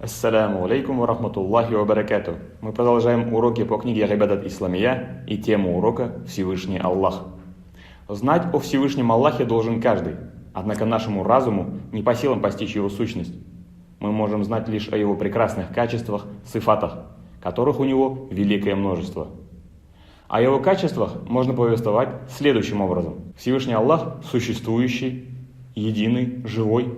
Ассаляму алейкум ва рахматуллахи ва баракату. Мы продолжаем уроки по книге Гайбадат Исламия и тему урока «Всевышний Аллах». Знать о Всевышнем Аллахе должен каждый, однако нашему разуму не по силам постичь его сущность. Мы можем знать лишь о его прекрасных качествах, сифатах, которых у него великое множество. О его качествах можно повествовать следующим образом. Всевышний Аллах существующий, единый, живой,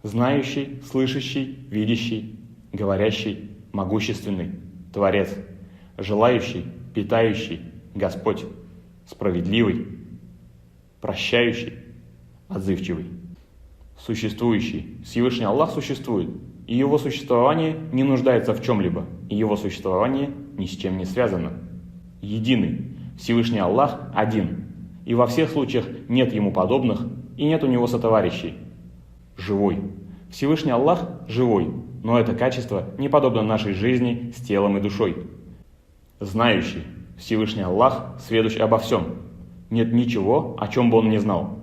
знающий, слышащий, видящий, говорящий, могущественный, Творец, желающий, питающий, Господь, справедливый, прощающий, отзывчивый, существующий. Всевышний Аллах существует, и его существование не нуждается в чем-либо, и его существование ни с чем не связано. Единый. Всевышний Аллах один, и во всех случаях нет ему подобных, и нет у него сотоварищей. Живой. Всевышний Аллах живой, но это качество не подобно нашей жизни с телом и душой. Знающий. Всевышний Аллах сведущ обо всем. Нет ничего, о чем бы он не знал.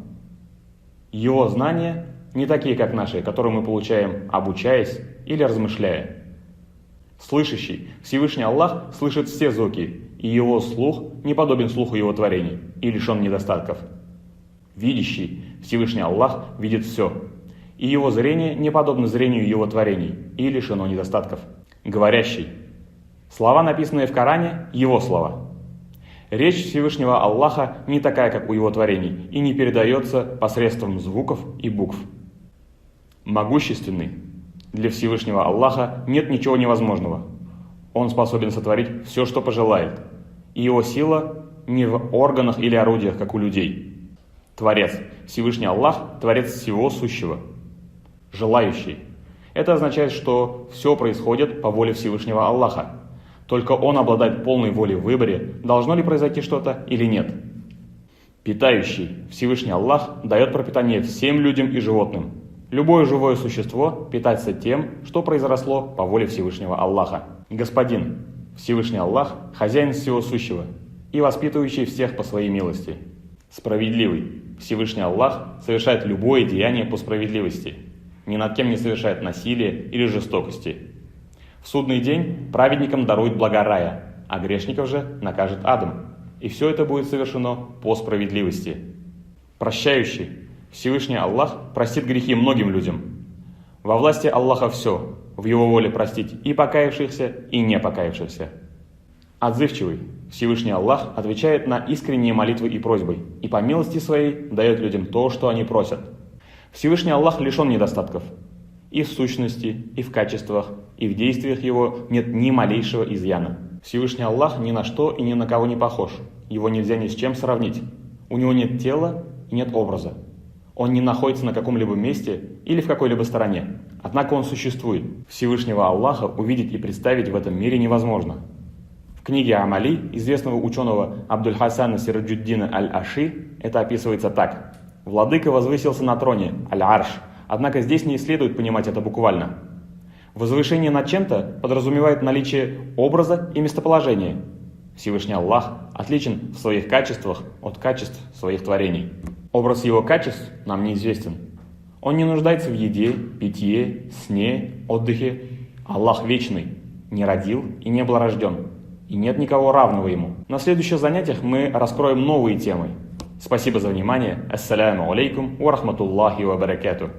Его знания не такие, как наши, которые мы получаем, обучаясь или размышляя. Слышащий. Всевышний Аллах слышит все звуки, и его слух не подобен слуху его творений и лишен недостатков. Видящий. Всевышний Аллах видит все, и его зрение не подобно зрению его творений и лишено недостатков. Говорящий. Слова, написанные в Коране, его слова. Речь Всевышнего Аллаха не такая, как у его творений, и не передается посредством звуков и букв. Могущественный. Для Всевышнего Аллаха нет ничего невозможного. Он способен сотворить все, что пожелает, и его сила не в органах или орудиях, как у людей. Творец. Всевышний Аллах – Творец всего сущего. Желающий. Это означает, что все происходит по воле Всевышнего Аллаха. Только Он обладает полной волей в выборе, должно ли произойти что-то или нет. Питающий. Всевышний Аллах дает пропитание всем людям и животным. Любое живое существо питается тем, что произросло по воле Всевышнего Аллаха. Господин. Всевышний Аллах – хозяин всего сущего и воспитывающий всех по своей милости. Справедливый. Всевышний Аллах совершает любое деяние по справедливости. Ни над кем не совершает насилия или жестокости. В судный день праведникам дарует блага рая, а грешников же накажет адом. И все это будет совершено по справедливости. Прощающий. Всевышний Аллах простит грехи многим людям. Во власти Аллаха все, в его воле простить и покаявшихся, и не покаявшихся. Отзывчивый. Всевышний Аллах отвечает на искренние молитвы и просьбы, и по милости своей дает людям то, что они просят. Всевышний Аллах лишен недостатков. И в сущности, и в качествах, и в действиях его нет ни малейшего изъяна. Всевышний Аллах ни на что и ни на кого не похож. Его нельзя ни с чем сравнить. У него нет тела и нет образа. Он не находится на каком-либо месте или в какой-либо стороне. Однако он существует. Всевышнего Аллаха увидеть и представить в этом мире невозможно. В книге Амали известного ученого Абдуль-Хасана Сираджуддина Аль-Аши это описывается так. Владыка возвысился на троне, Аль-Арш, однако здесь не следует понимать это буквально. Возвышение над чем-то подразумевает наличие образа и местоположения. Всевышний Аллах отличен в своих качествах от качеств своих творений. Образ его качеств нам неизвестен. Он не нуждается в еде, питье, сне, отдыхе. Аллах вечный, не родил и не был рожден. И нет никого равного ему. На следующих занятиях мы раскроем новые темы. Спасибо за внимание. Ассаляму алейкум ва рахматуллахи ва баракату.